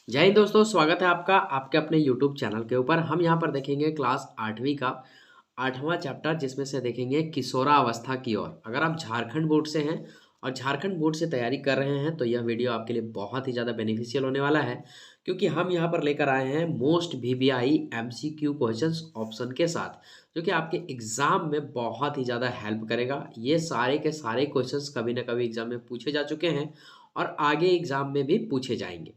जय हिंद दोस्तों, स्वागत है आपका आपके अपने YouTube चैनल के ऊपर। हम यहाँ पर देखेंगे क्लास 8वीं का 8वां चैप्टर, जिसमें से देखेंगे किशोरावस्था की ओर। अगर आप झारखंड बोर्ड से हैं और झारखंड बोर्ड से तैयारी कर रहे हैं तो यह वीडियो आपके लिए बहुत ही ज़्यादा बेनिफिशियल होने वाला है, क्योंकि हम यहाँ पर लेकर आए हैं most VBI MCQ questions option के साथ, जो कि आपके एग्जाम में बहुत ही ज़्यादा हेल्प करेगा। ये सारे के सारे क्वेश्चंस कभी ना कभी एग्जाम में पूछे जा चुके हैं और आगे एग्जाम में भी पूछे जाएंगे।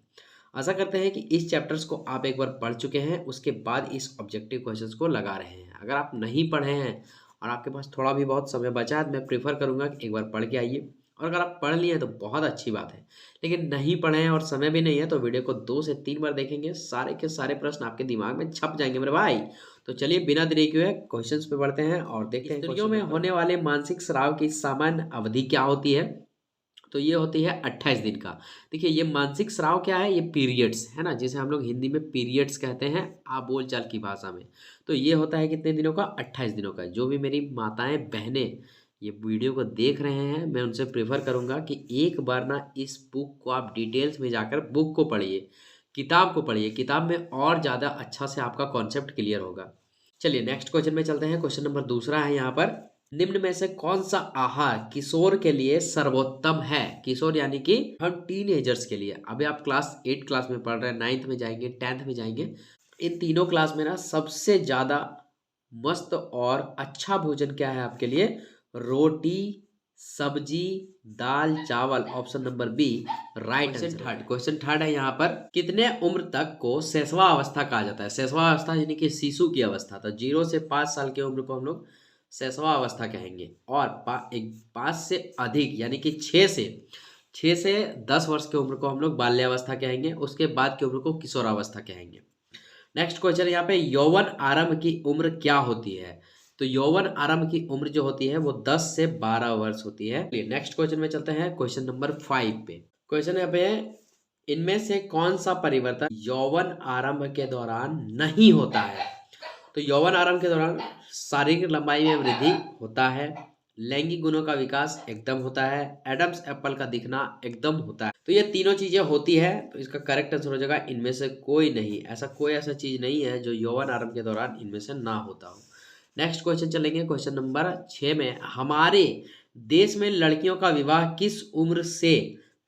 आशा करते हैं कि इस चैप्टर्स को आप एक बार पढ़ चुके हैं, उसके बाद इस ऑब्जेक्टिव क्वेश्चंस को लगा रहे हैं। अगर आप नहीं पढ़े हैं और आपके पास थोड़ा भी बहुत समय बचा है, मैं प्रेफर करूंगा कि एक बार पढ़ के आइए। और अगर आप पढ़ लिए हैं तो बहुत अच्छी बात है, लेकिन नहीं पढ़े हैं और समय भी नहीं है तो वीडियो को 2 से 3 बार देखेंगे, सारे के सारे प्रश्न आपके दिमाग में छप जाएंगे मेरे भाई। तो चलिए बिना देरी किए क्वेश्चन पे बढ़ते हैं और देखते हैं स्त्रियों में होने वाले मानसिक स्राव की सामान्य अवधि क्या होती है। तो ये होती है 28 दिन का। देखिए, ये मानसिक स्राव क्या है, ये पीरियड्स है ना, जिसे हम लोग हिंदी में पीरियड्स कहते हैं आप बोलचाल की भाषा में। तो ये होता है कितने दिनों का, 28 दिनों का। जो भी मेरी माताएं बहनें ये वीडियो को देख रहे हैं, मैं उनसे प्रेफर करूंगा कि एक बार ना इस बुक को आप डिटेल्स में जाकर बुक को पढ़िए, किताब को पढ़िए। किताब में और ज़्यादा अच्छा से आपका कॉन्सेप्ट क्लियर होगा। चलिए नेक्स्ट क्वेश्चन में चलते हैं। क्वेश्चन नंबर दूसरा है यहाँ पर, निम्न में से कौन सा आहार किशोर के लिए सर्वोत्तम है। किशोर यानी कि हम टीनेजर्स के लिए। अभी आप क्लास 8 क्लास में पढ़ रहे हैं, 9th में जाएंगे, 10th में जाएंगे, इन तीनों क्लास में ना सबसे ज्यादा मस्त और अच्छा भोजन क्या है आपके लिए, रोटी, सब्जी, दाल, चावल। Option number B right answer. Question third है यहाँ पर, कितने उम्र तक को शैशवा अवस्था कहा जाता है। शैशवा अवस्था यानी कि शिशु की अवस्था। तो 0 से 5 साल की उम्र को हम लोग शैशवा अवस्था कहेंगे, और 5 से अधिक यानी कि 6 से 10 वर्ष की उम्र को हम लोग बाल्यावस्था कहेंगे। उसके बाद की उम्र को किशोरावस्था कहेंगे। नेक्स्ट क्वेश्चन यहाँ पे, यौवन आरंभ की उम्र क्या होती है। तो यौवन आरंभ की उम्र जो होती है वो 10 से 12 वर्ष होती है। नेक्स्ट क्वेश्चन में चलते हैं, क्वेश्चन नंबर 5 पे। क्वेश्चन यहाँ पे है, इनमें से कौन सा परिवर्तन यौवन आरंभ के दौरान नहीं होता है। तो यौवन आरंभ के दौरान शारीरिक लंबाई में वृद्धि होता है, लैंगिक गुणों का विकास एकदम होता है, एडम्स एप्पल का दिखना एकदम होता है। तो ये तीनों चीजें होती है, तो इसका करेक्ट आंसर हो जाएगा इनमें से कोई नहीं। कोई ऐसा चीज नहीं है जो यौवन आरंभ के दौरान इनमें से ना होता हो। नेक्स्ट क्वेश्चन चलेंगे, क्वेश्चन नंबर 6 में, हमारे देश में लड़कियों का विवाह किस उम्र से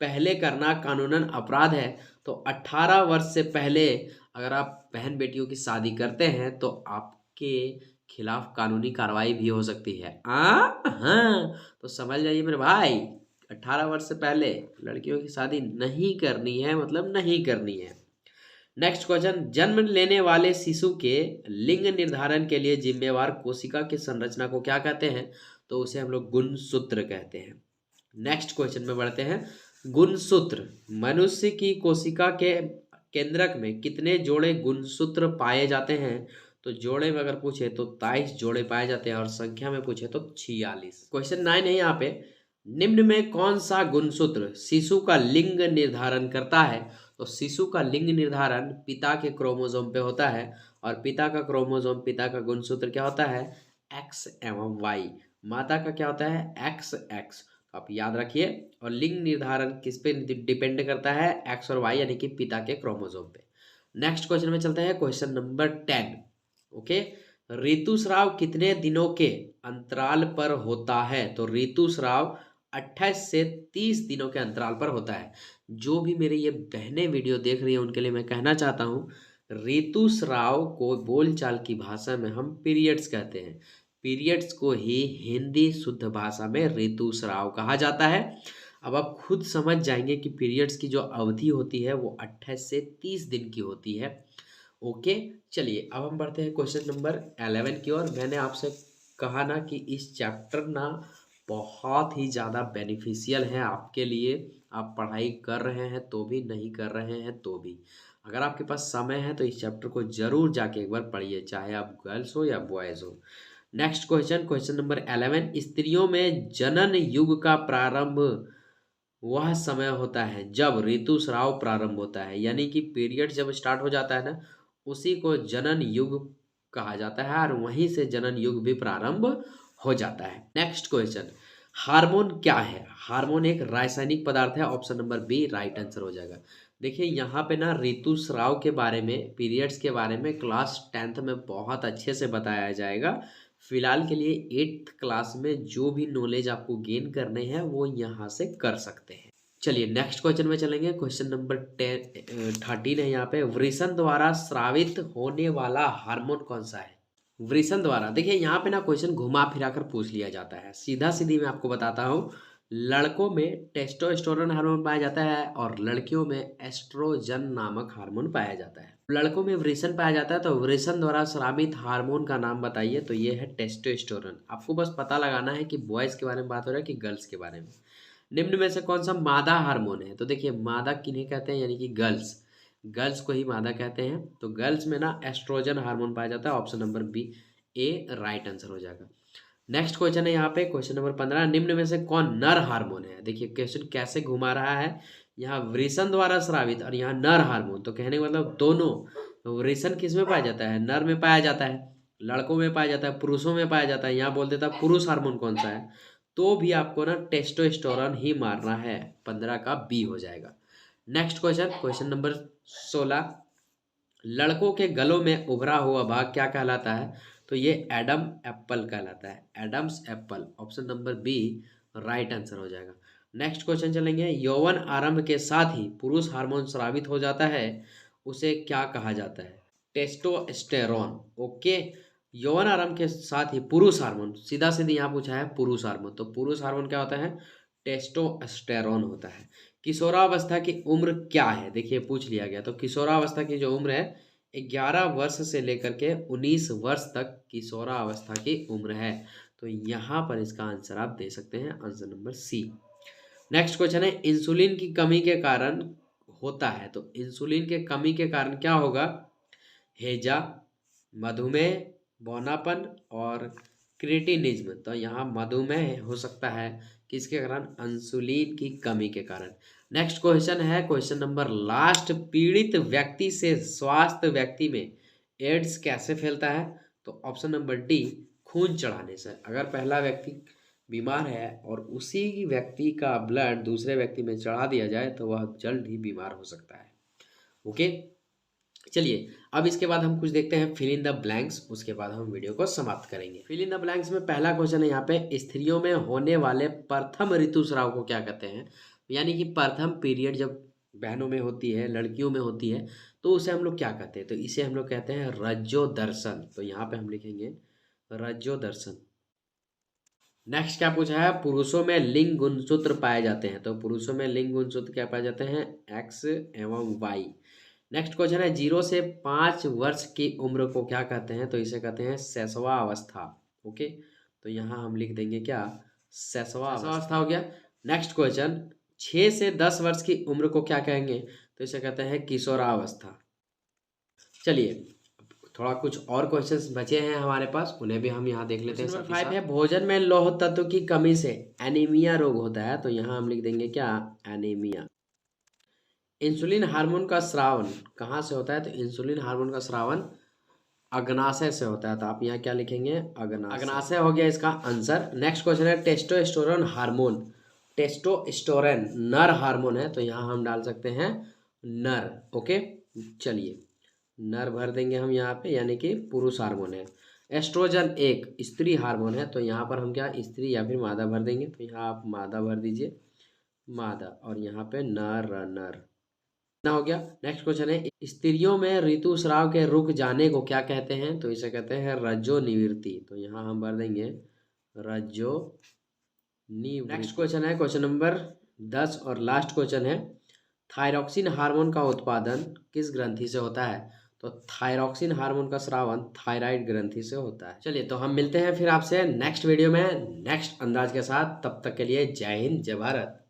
पहले करना कानूनन अपराध है। तो 18 वर्ष से पहले अगर आप बहन बेटियों की शादी करते हैं तो आपके खिलाफ कानूनी कार्रवाई भी हो सकती है। हाँ, तो समझ जाइए मेरे भाई, 18 वर्ष से पहले लड़कियों की शादी नहीं करनी है, मतलब नहीं करनी है। नेक्स्ट क्वेश्चन, जन्म लेने वाले शिशु के लिंग निर्धारण के लिए जिम्मेवार कोशिका की संरचना को क्या कहते हैं। तो उसे हम लोग गुणसूत्र कहते हैं। नेक्स्ट क्वेश्चन में बढ़ते हैं, गुणसूत्र, मनुष्य की कोशिका के केंद्रक में कितने जोड़े गुणसूत्र पाए जाते हैं। तो जोड़े में अगर पूछे तो 23 जोड़े पाए जाते हैं और संख्या में पूछे तो 46। क्वेश्चन 9 है यहाँ पे, निम्न में कौन सा गुणसूत्र शिशु का लिंग निर्धारण करता है। तो शिशु का लिंग निर्धारण पिता के क्रोमोसोम पे होता है, और पिता का क्रोमोसोम, पिता का गुणसूत्र क्या होता है, एक्स एवं वाई। माता का क्या होता है, एक्स एक्स। आप याद रखिए। और लिंग निर्धारण किस पे डिपेंड करता है, एक्स और वाई यानी कि पिता के क्रोमोसोम पे। नेक्स्ट क्वेश्चन में चलते हैं, क्वेश्चन नंबर 10। ओके, ऋतुस्राव कितने दिनों के अंतराल पर होता है। तो ऋतुस्राव 28 से 30 दिनों के अंतराल पर होता है। जो भी मेरे ये बहनें वीडियो देख रही हैं उनके लिए मैं कहना चाहता हूँ, ऋतुस्राव को बोलचाल की भाषा में हम पीरियड्स कहते हैं। पीरियड्स को ही हिंदी शुद्ध भाषा में ऋतुस्राव कहा जाता है। अब आप खुद समझ जाएंगे कि पीरियड्स की जो अवधि होती है वो 28 से 30 दिन की होती है। ओके, चलिए अब हम बढ़ते हैं क्वेश्चन नंबर 11 की ओर। मैंने आपसे कहा ना कि इस चैप्टर ना बहुत ही ज़्यादा बेनिफिशियल है आपके लिए। आप पढ़ाई कर रहे हैं तो भी, नहीं कर रहे हैं तो भी, अगर आपके पास समय है तो इस चैप्टर को जरूर जाके एक बार पढ़िए, चाहे आप गर्ल्स हो या बॉयज़ हो। नेक्स्ट क्वेश्चन, क्वेश्चन नंबर 11, स्त्रियों में जनन युग का प्रारंभ वह समय होता है जब ऋतुस्राव प्रारंभ होता है। यानी कि पीरियड जब स्टार्ट हो जाता है ना, उसी को जनन युग कहा जाता है, और वहीं से जनन युग भी प्रारंभ हो जाता है। नेक्स्ट क्वेश्चन, हार्मोन क्या है। हार्मोन एक रासायनिक पदार्थ है। Option number B right answer हो जाएगा। देखिए यहाँ पे ना ऋतुस्राव के बारे में, पीरियड्स के बारे में क्लास 10th में बहुत अच्छे से बताया जाएगा। फिलहाल के लिए 8th क्लास में जो भी नॉलेज आपको गेन करने हैं वो यहाँ से कर सकते हैं। चलिए नेक्स्ट क्वेश्चन में चलेंगे। क्वेश्चन नंबर 13 है यहाँ पे, वृषण द्वारा स्रावित होने वाला हार्मोन कौन सा है? वृषण द्वारा, देखिए यहाँ पे ना क्वेश्चन घुमा फिरा कर पूछ लिया जाता है। सीधा सीधी मैं आपको बताता हूँ, लड़कों में टेस्टोस्टेरोन हार्मोन पाया जाता है और लड़कियों में एस्ट्रोजन नामक हार्मोन पाया जाता है। लड़कों में वृषण पाया जाता है, तो वृषण द्वारा स्रावित हार्मोन का नाम बताइए। तो ये है टेस्टोस्टेरोन। आपको बस पता लगाना है कि बॉयज के बारे में बात हो रहा है कि गर्ल्स के बारे में। निम्न में से कौन सा मादा हार्मोन है? तो देखिए मादा किन्हें कहते हैं, यानी कि गर्ल्स, गर्ल्स को ही मादा कहते हैं। तो गर्ल्स में ना एस्ट्रोजन हार्मोन पाया जाता है। ऑप्शन नंबर बी ए राइट आंसर हो जाएगा। नेक्स्ट क्वेश्चन है यहाँ पे, क्वेश्चन नंबर 15, निम्न में से कौन नर हार्मोन है? देखिए क्वेश्चन कैसे घुमा रहा है, यहाँ वृषण द्वारा स्रावित और यहाँ नर हार्मोन, तो कहने का मतलब दोनों। तो वृषण किस में पाया जाता है? नर में पाया जाता है, लड़कों में पाया जाता है, पुरुषों में पाया जाता है। यहाँ बोल देता पुरुष हार्मोन कौन सा है, तो भी आपको ना टेस्टोस्टेरोन ही मारना है। 15 का बी हो जाएगा। नेक्स्ट क्वेश्चन, क्वेश्चन नंबर 16, लड़कों के गलों में उभरा हुआ भाग क्या कहलाता है? तो ये एडम एप्पल कहलाता है, Adam's apple. Option number B right answer हो जाएगा। नेक्स्ट क्वेश्चन चलेंगे, यौवन आरंभ के साथ ही पुरुष हार्मोन स्रावित हो जाता है, उसे क्या कहा जाता है? टेस्टोस्टेरोन। ओके, यौवन आरंभ के साथ ही पुरुष हार्मोन, सीधा सीधी यहाँ पूछा है पुरुष हार्मोन, तो पुरुष हार्मोन क्या होता है? टेस्टोस्टेरोन होता है। किशोरावस्था की उम्र क्या है? देखिए पूछ लिया गया, तो किशोरावस्था की जो उम्र है 11 वर्ष से लेकर के 19 वर्ष तक किशोरावस्था की उम्र है। तो यहाँ पर इसका आंसर आप दे सकते हैं, answer number C. Next question है, इंसुलिन की कमी के कारण होता है, तो इंसुलिन के कमी के कारण क्या होगा? हैजा, मधुमेह, बौनापन और क्रिटिनिज्म। तो यहाँ मधुमेह हो सकता है, किसके कारण? इंसुलिन की कमी के कारण। नेक्स्ट क्वेश्चन है, क्वेश्चन नंबर लास्ट, पीड़ित व्यक्ति से स्वस्थ व्यक्ति में एड्स कैसे फैलता है? तो ऑप्शन नंबर डी खून चढ़ाने से। अगर पहला व्यक्ति बीमार है और उसी व्यक्ति का ब्लड दूसरे व्यक्ति में चढ़ा दिया जाए तो वह जल्द ही बीमार हो सकता है। ओके, चलिए अब इसके बाद हम कुछ देखते हैं फिल इन द ब्लैंक्स, उसके बाद हम वीडियो को समाप्त करेंगे। फिल इन द ब्लैंक्स में पहला क्वेश्चन है यहाँ पे, स्त्रियों में होने वाले प्रथम ऋतुस्राव को क्या कहते हैं? यानी कि प्रथम पीरियड जब बहनों में होती है, लड़कियों में होती है, तो उसे हम लोग क्या कहते हैं? तो इसे हम लोग कहते हैं रज्जोदर्शन। तो यहाँ पे हम लिखेंगे रज्जोदर्शन। नेक्स्ट क्या पूछा है, पुरुषों में लिंग गुणसूत्र पाए जाते हैं, तो पुरुषों में लिंग गुणसूत्र क्या पाए जाते हैं? एक्स एवं वाई। नेक्स्ट क्वेश्चन है, 0 से 5 वर्ष की उम्र को क्या कहते हैं? तो इसे कहते हैं शैशवा अवस्था। ओके, तो यहाँ हम लिख देंगे क्या? शैशवा अवस्था हो गया। नेक्स्ट क्वेश्चन, 6 से 10 वर्ष की उम्र को क्या कहेंगे? तो इसे कहते हैं किशोरावस्था। चलिए थोड़ा कुछ और क्वेश्चंस बचे हैं हमारे पास, उन्हें भी हम यहाँ देख लेते हैं। नंबर 5 है, भोजन में लौह तत्व की कमी से एनीमिया रोग होता है, तो यहाँ हम लिख देंगे क्या? एनीमिया। इंसुलिन हार्मोन का स्रावन कहाँ से होता है? तो इंसुलिन हार्मोन का स्रावन अग्नाशय से होता है, तो आप यहाँ क्या लिखेंगे? अग्नाशय हो गया इसका आंसर। नेक्स्ट क्वेश्चन है, टेस्टोस्टेरोन हार्मोन, टेस्टोस्टेरोन नर हार्मोन है, तो यहाँ हम डाल सकते हैं नर। ओके, चलिए नर भर देंगे हम यहाँ पे, यानी कि पुरुष हार्मोन है। एस्ट्रोजन एक स्त्री हार्मोन है, तो यहाँ पर हम क्या स्त्री या फिर मादा भर देंगे, तो यहाँ आप मादा भर दीजिए, मादा, और यहाँ पे नर नर ना हो गया। नेक्स्ट क्वेश्चन है, स्त्रियों में ऋतुस्राव के रुक जाने को क्या कहते हैं? तो इसे कहते हैं रज्जो निवृत्ति, तो यहाँ हम भर देंगे रज्जो निवृत्ति। नेक्स्ट क्वेश्चन है क्वेश्चन नंबर 10 और लास्ट क्वेश्चन है, थायरॉक्सिन हार्मोन का उत्पादन किस ग्रंथि से होता है? तो थायरॉक्सिन हार्मोन का स्रावन थायराइड ग्रंथि से होता है। चलिए तो हम मिलते हैं फिर आपसे नेक्स्ट वीडियो में नेक्स्ट अंदाज के साथ, तब तक के लिए जय हिंद जय भारत।